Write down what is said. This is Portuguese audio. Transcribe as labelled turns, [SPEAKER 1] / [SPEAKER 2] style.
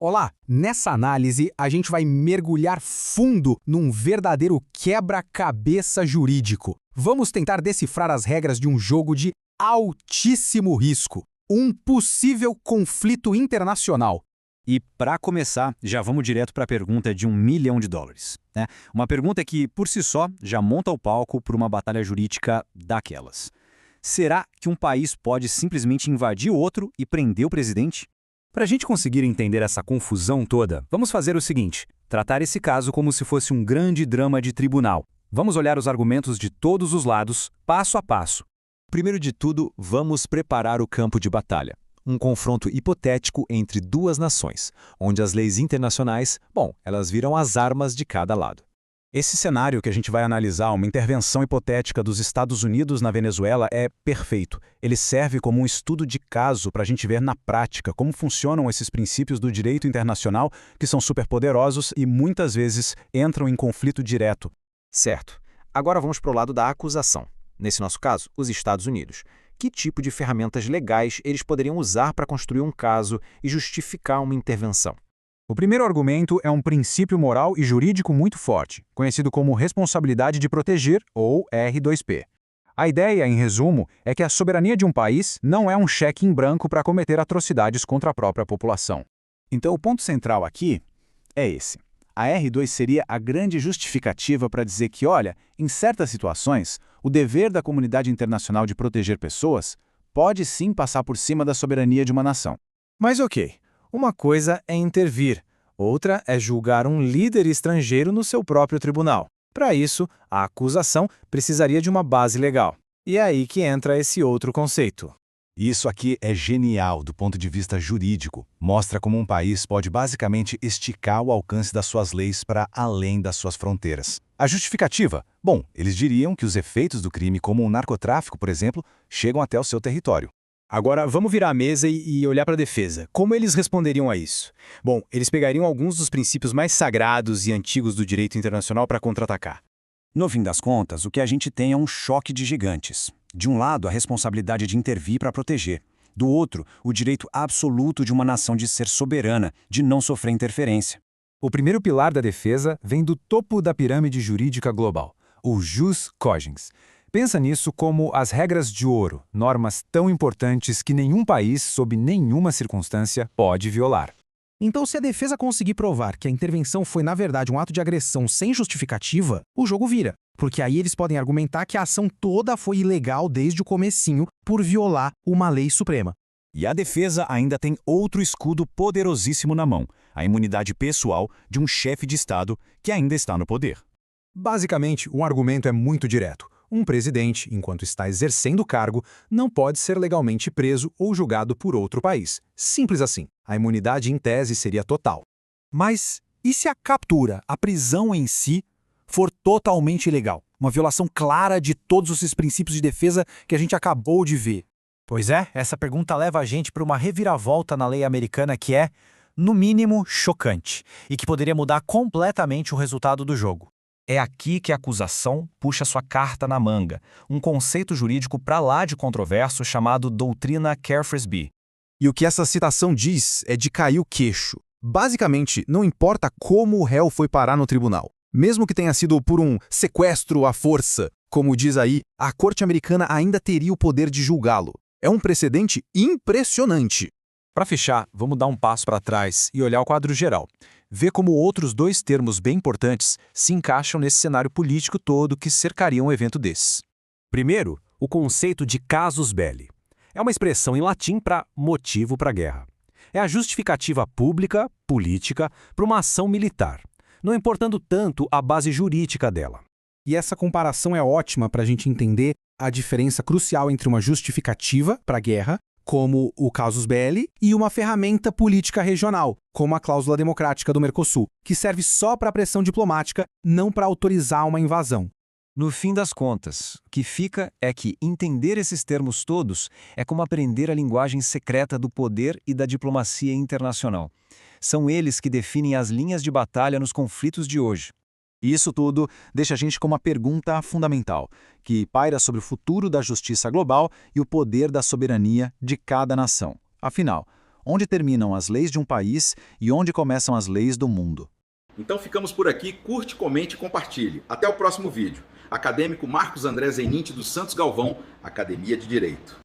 [SPEAKER 1] Olá! Nessa análise, a gente vai mergulhar fundo num verdadeiro quebra-cabeça jurídico. Vamos tentar decifrar as regras de um jogo de altíssimo risco, um possível conflito internacional.
[SPEAKER 2] E para começar, já vamos direto para a pergunta de $1 milhão, né? Uma pergunta que, por si só, já monta o palco para uma batalha jurídica daquelas. Será que um país pode simplesmente invadir outro e prender o presidente?
[SPEAKER 1] Para a gente conseguir entender essa confusão toda, vamos fazer o seguinte: tratar esse caso como se fosse um grande drama de tribunal. Vamos olhar os argumentos de todos os lados, passo a passo.
[SPEAKER 3] Primeiro de tudo, vamos preparar o campo de batalha. Um confronto hipotético entre duas nações, onde as leis internacionais, elas viram as armas de cada lado.
[SPEAKER 1] Esse cenário que a gente vai analisar, uma intervenção hipotética dos Estados Unidos na Venezuela, é perfeito. Ele serve como um estudo de caso para a gente ver na prática como funcionam esses princípios do direito internacional que são superpoderosos e muitas vezes entram em conflito direto.
[SPEAKER 3] Certo. Agora vamos para o lado da acusação. Nesse nosso caso, os Estados Unidos. Que tipo de ferramentas legais eles poderiam usar para construir um caso e justificar uma intervenção?
[SPEAKER 1] O primeiro argumento é um princípio moral e jurídico muito forte, conhecido como responsabilidade de proteger, ou R2P. A ideia, em resumo, é que a soberania de um país não é um cheque em branco para cometer atrocidades contra a própria população. Então, o ponto central aqui é esse. A R2 seria a grande justificativa para dizer que, olha, em certas situações, o dever da comunidade internacional de proteger pessoas pode sim passar por cima da soberania de uma nação.
[SPEAKER 4] Mas ok, uma coisa é intervir, outra é julgar um líder estrangeiro no seu próprio tribunal. Para isso, a acusação precisaria de uma base legal. E é aí que entra esse outro conceito.
[SPEAKER 5] Isso aqui é genial do ponto de vista jurídico. Mostra como um país pode basicamente esticar o alcance das suas leis para além das suas fronteiras. A justificativa? Eles diriam que os efeitos do crime, como o narcotráfico, por exemplo, chegam até o seu território.
[SPEAKER 4] Agora, vamos virar a mesa e olhar para a defesa. Como eles responderiam a isso? Eles pegariam alguns dos princípios mais sagrados e antigos do direito internacional para contra-atacar.
[SPEAKER 2] No fim das contas, o que a gente tem é um choque de gigantes. De um lado, a responsabilidade de intervir para proteger. Do outro, o direito absoluto de uma nação de ser soberana, de não sofrer interferência.
[SPEAKER 1] O primeiro pilar da defesa vem do topo da pirâmide jurídica global, o jus cogens. Pensa nisso como as regras de ouro, normas tão importantes que nenhum país, sob nenhuma circunstância, pode violar. Então, se a defesa conseguir provar que a intervenção foi, na verdade, um ato de agressão sem justificativa, o jogo vira. Porque aí eles podem argumentar que a ação toda foi ilegal desde o comecinho por violar uma lei suprema.
[SPEAKER 5] E a defesa ainda tem outro escudo poderosíssimo na mão, a imunidade pessoal de um chefe de Estado que ainda está no poder.
[SPEAKER 1] Basicamente, um argumento é muito direto. Um presidente, enquanto está exercendo o cargo, não pode ser legalmente preso ou julgado por outro país. Simples assim. A imunidade, em tese, seria total.
[SPEAKER 6] Mas e se a captura, a prisão em si, for totalmente ilegal? Uma violação clara de todos esses princípios de defesa que a gente acabou de ver.
[SPEAKER 4] Pois é, essa pergunta leva a gente para uma reviravolta na lei americana que é, no mínimo, chocante e que poderia mudar completamente o resultado do jogo.
[SPEAKER 7] É aqui que a acusação puxa sua carta na manga, um conceito jurídico para lá de controverso chamado doutrina Kerr-Frisbee.
[SPEAKER 1] E o que essa citação diz é de cair o queixo. Basicamente, não importa como o réu foi parar no tribunal. Mesmo que tenha sido por um sequestro à força, como diz aí, a corte americana ainda teria o poder de julgá-lo. É um precedente impressionante.
[SPEAKER 4] Para fechar, vamos dar um passo para trás e olhar o quadro geral. Ver como outros dois termos bem importantes se encaixam nesse cenário político todo que cercaria um evento desses.
[SPEAKER 8] Primeiro, o conceito de casus belli. É uma expressão em latim para motivo para guerra. É a justificativa pública, política, para uma ação militar, não importando tanto a base jurídica dela.
[SPEAKER 1] E essa comparação é ótima para a gente entender a diferença crucial entre uma justificativa para a guerra, como o casus belli, e uma ferramenta política regional, como a cláusula democrática do Mercosul, que serve só para pressão diplomática, não para autorizar uma invasão.
[SPEAKER 7] No fim das contas, o que fica é que entender esses termos todos é como aprender a linguagem secreta do poder e da diplomacia internacional. São eles que definem as linhas de batalha nos conflitos de hoje.
[SPEAKER 3] E isso tudo deixa a gente com uma pergunta fundamental, que paira sobre o futuro da justiça global e o poder da soberania de cada nação. Afinal,
[SPEAKER 1] onde terminam as leis de um país e onde começam as leis do mundo.
[SPEAKER 9] Então ficamos por aqui, curte, comente e compartilhe. Até o próximo vídeo. Acadêmico Marcos André Zeninte dos Santos Galvão, Academia de Direito.